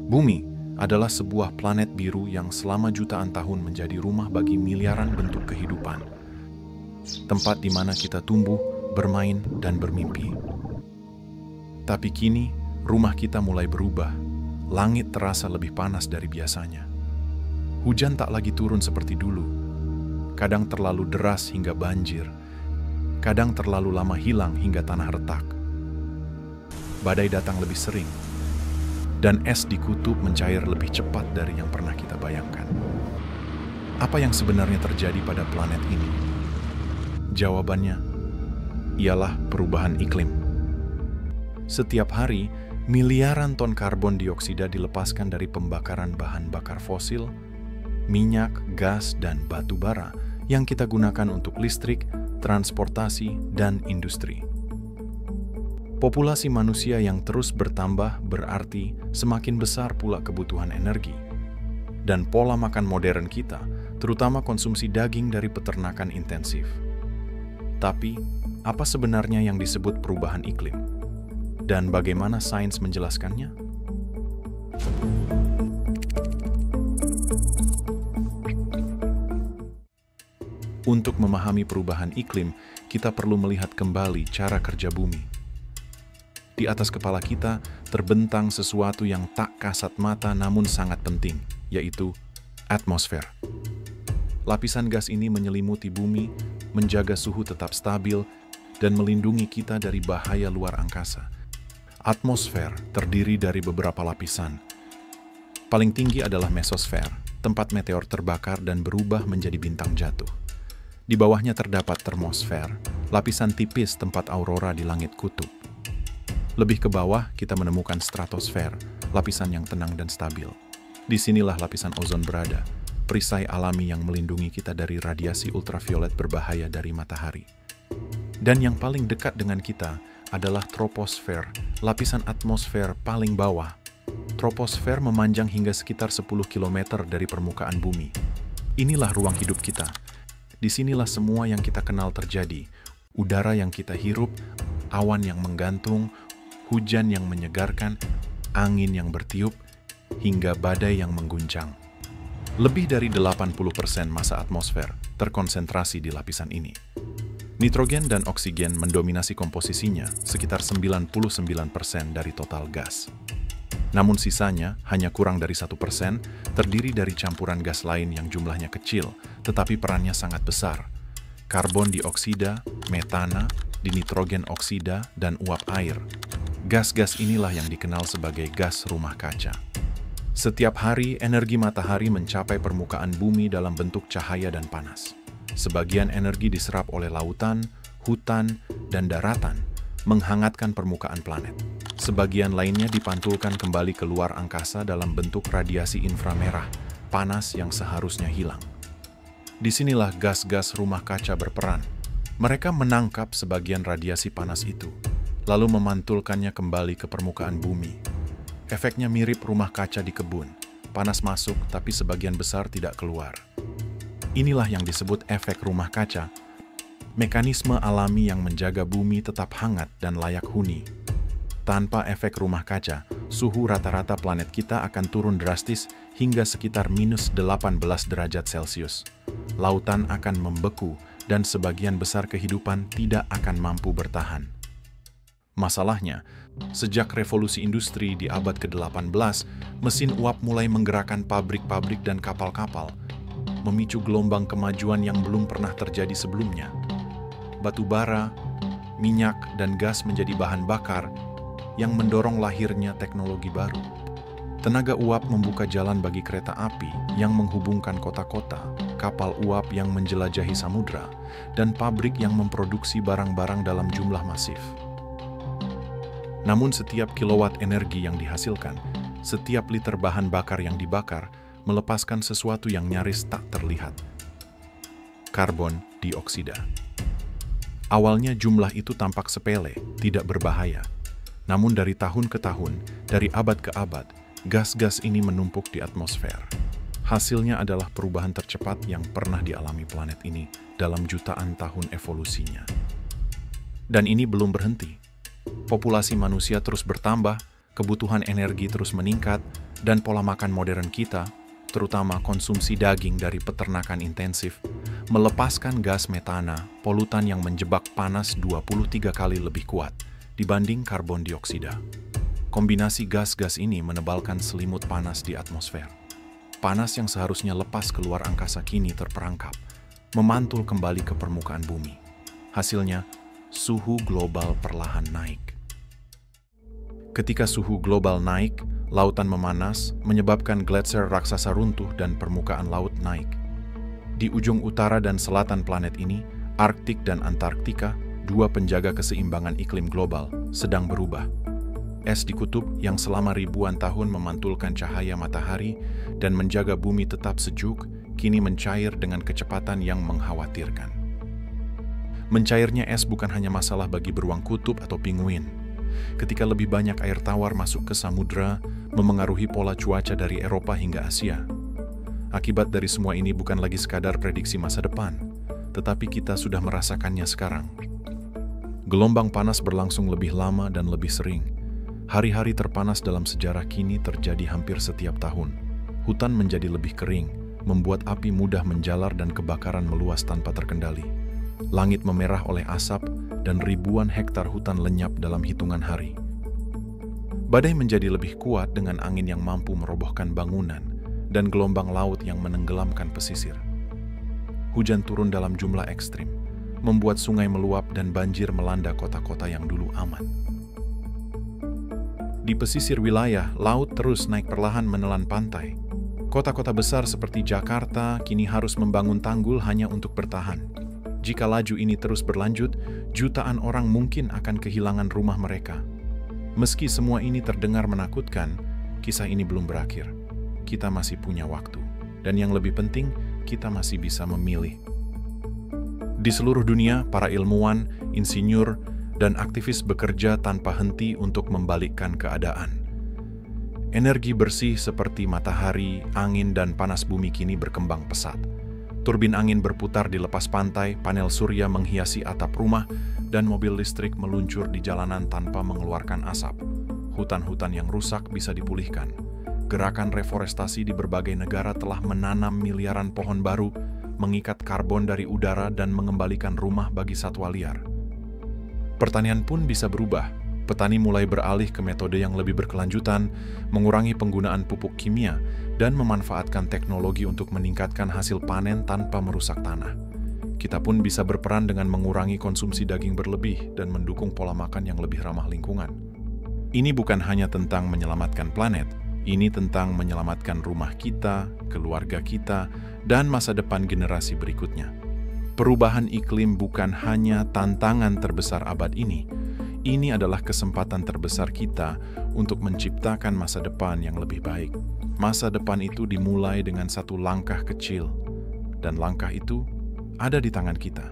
Bumi adalah sebuah planet biru yang selama jutaan tahun menjadi rumah bagi miliaran bentuk kehidupan. Tempat di mana kita tumbuh, bermain, dan bermimpi. Tapi kini, rumah kita mulai berubah. Langit terasa lebih panas dari biasanya. Hujan tak lagi turun seperti dulu. Kadang terlalu deras hingga banjir. Kadang terlalu lama hilang hingga tanah retak. Badai datang lebih sering. Dan es di kutub mencair lebih cepat dari yang pernah kita bayangkan. Apa yang sebenarnya terjadi pada planet ini? Jawabannya ialah perubahan iklim. Setiap hari, miliaran ton karbon dioksida dilepaskan dari pembakaran bahan bakar fosil, minyak, gas, dan batu bara yang kita gunakan untuk listrik, transportasi, dan industri. Populasi manusia yang terus bertambah berarti semakin besar pula kebutuhan energi. Dan pola makan modern kita, terutama konsumsi daging dari peternakan intensif. Tapi, apa sebenarnya yang disebut perubahan iklim? Dan bagaimana sains menjelaskannya? Untuk memahami perubahan iklim, kita perlu melihat kembali cara kerja bumi. Di atas kepala kita terbentang sesuatu yang tak kasat mata namun sangat penting, yaitu atmosfer. Lapisan gas ini menyelimuti bumi, menjaga suhu tetap stabil, dan melindungi kita dari bahaya luar angkasa. Atmosfer terdiri dari beberapa lapisan. Paling tinggi adalah mesosfer, tempat meteor terbakar dan berubah menjadi bintang jatuh. Di bawahnya terdapat termosfer, lapisan tipis tempat aurora di langit kutub. Lebih ke bawah, kita menemukan stratosfer, lapisan yang tenang dan stabil. Disinilah lapisan ozon berada, perisai alami yang melindungi kita dari radiasi ultraviolet berbahaya dari matahari. Dan yang paling dekat dengan kita adalah troposfer, lapisan atmosfer paling bawah. Troposfer memanjang hingga sekitar 10 km dari permukaan bumi. Inilah ruang hidup kita. Disinilah semua yang kita kenal terjadi. Udara yang kita hirup, awan yang menggantung, hujan yang menyegarkan, angin yang bertiup, hingga badai yang mengguncang. Lebih dari 80% massa atmosfer terkonsentrasi di lapisan ini. Nitrogen dan oksigen mendominasi komposisinya sekitar 99% dari total gas. Namun sisanya, hanya kurang dari 1%, terdiri dari campuran gas lain yang jumlahnya kecil, tetapi perannya sangat besar. Karbon dioksida, metana, dinitrogen oksida, dan uap air. Gas-gas inilah yang dikenal sebagai gas rumah kaca. Setiap hari, energi matahari mencapai permukaan bumi dalam bentuk cahaya dan panas. Sebagian energi diserap oleh lautan, hutan, dan daratan, menghangatkan permukaan planet. Sebagian lainnya dipantulkan kembali ke luar angkasa dalam bentuk radiasi inframerah, panas yang seharusnya hilang. Disinilah gas-gas rumah kaca berperan. Mereka menangkap sebagian radiasi panas itu, lalu memantulkannya kembali ke permukaan bumi. Efeknya mirip rumah kaca di kebun. Panas masuk, tapi sebagian besar tidak keluar. Inilah yang disebut efek rumah kaca, mekanisme alami yang menjaga bumi tetap hangat dan layak huni. Tanpa efek rumah kaca, suhu rata-rata planet kita akan turun drastis hingga sekitar minus 18 derajat Celcius. Lautan akan membeku dan sebagian besar kehidupan tidak akan mampu bertahan. Masalahnya, sejak revolusi industri di abad ke-18, mesin uap mulai menggerakkan pabrik-pabrik dan kapal-kapal, memicu gelombang kemajuan yang belum pernah terjadi sebelumnya. Batu bara, minyak, dan gas menjadi bahan bakar yang mendorong lahirnya teknologi baru. Tenaga uap membuka jalan bagi kereta api yang menghubungkan kota-kota, kapal uap yang menjelajahi samudra, dan pabrik yang memproduksi barang-barang dalam jumlah masif. Namun setiap kilowatt energi yang dihasilkan, setiap liter bahan bakar yang dibakar, melepaskan sesuatu yang nyaris tak terlihat. Karbon dioksida. Awalnya jumlah itu tampak sepele, tidak berbahaya. Namun dari tahun ke tahun, dari abad ke abad, gas-gas ini menumpuk di atmosfer. Hasilnya adalah perubahan tercepat yang pernah dialami planet ini dalam jutaan tahun evolusinya. Dan ini belum berhenti. Populasi manusia terus bertambah, kebutuhan energi terus meningkat, Dan pola makan modern kita, terutama konsumsi daging dari peternakan intensif, melepaskan gas metana, polutan yang menjebak panas 23 kali lebih kuat dibanding karbon dioksida. Kombinasi gas-gas ini menebalkan selimut panas di atmosfer. Panas yang seharusnya lepas keluar angkasa kini terperangkap, memantul kembali ke permukaan bumi. Hasilnya, suhu global perlahan naik. Ketika suhu global naik, lautan memanas, menyebabkan gletser raksasa runtuh dan permukaan laut naik. Di ujung utara dan selatan planet ini, Arktik dan Antarktika, dua penjaga keseimbangan iklim global, sedang berubah. Es di kutub yang selama ribuan tahun memantulkan cahaya matahari dan menjaga bumi tetap sejuk, kini mencair dengan kecepatan yang mengkhawatirkan. Mencairnya es bukan hanya masalah bagi beruang kutub atau pinguin. Ketika lebih banyak air tawar masuk ke samudra, memengaruhi pola cuaca dari Eropa hingga Asia. Akibat dari semua ini bukan lagi sekadar prediksi masa depan, tetapi kita sudah merasakannya sekarang. Gelombang panas berlangsung lebih lama dan lebih sering. Hari-hari terpanas dalam sejarah kini terjadi hampir setiap tahun. Hutan menjadi lebih kering, membuat api mudah menjalar dan kebakaran meluas tanpa terkendali. Langit memerah oleh asap dan ribuan hektar hutan lenyap dalam hitungan hari. Badai menjadi lebih kuat dengan angin yang mampu merobohkan bangunan dan gelombang laut yang menenggelamkan pesisir. Hujan turun dalam jumlah ekstrim, membuat sungai meluap dan banjir melanda kota-kota yang dulu aman. Di pesisir wilayah, laut terus naik perlahan menelan pantai. Kota-kota besar seperti Jakarta kini harus membangun tanggul hanya untuk bertahan. Jika laju ini terus berlanjut, jutaan orang mungkin akan kehilangan rumah mereka. Meski semua ini terdengar menakutkan, kisah ini belum berakhir. Kita masih punya waktu. Dan yang lebih penting, kita masih bisa memilih. Di seluruh dunia, para ilmuwan, insinyur, dan aktivis bekerja tanpa henti untuk membalikkan keadaan. Energi bersih seperti matahari, angin, dan panas bumi kini berkembang pesat. Turbin angin berputar di lepas pantai, panel surya menghiasi atap rumah, dan mobil listrik meluncur di jalanan tanpa mengeluarkan asap. Hutan-hutan yang rusak bisa dipulihkan. Gerakan reforestasi di berbagai negara telah menanam miliaran pohon baru, mengikat karbon dari udara dan mengembalikan rumah bagi satwa liar. Pertanian pun bisa berubah. Petani mulai beralih ke metode yang lebih berkelanjutan, mengurangi penggunaan pupuk kimia, dan memanfaatkan teknologi untuk meningkatkan hasil panen tanpa merusak tanah. Kita pun bisa berperan dengan mengurangi konsumsi daging berlebih dan mendukung pola makan yang lebih ramah lingkungan. Ini bukan hanya tentang menyelamatkan planet, ini tentang menyelamatkan rumah kita, keluarga kita, dan masa depan generasi berikutnya. Perubahan iklim bukan hanya tantangan terbesar abad ini adalah kesempatan terbesar kita untuk menciptakan masa depan yang lebih baik. Masa depan itu dimulai dengan satu langkah kecil, dan langkah itu ada di tangan kita.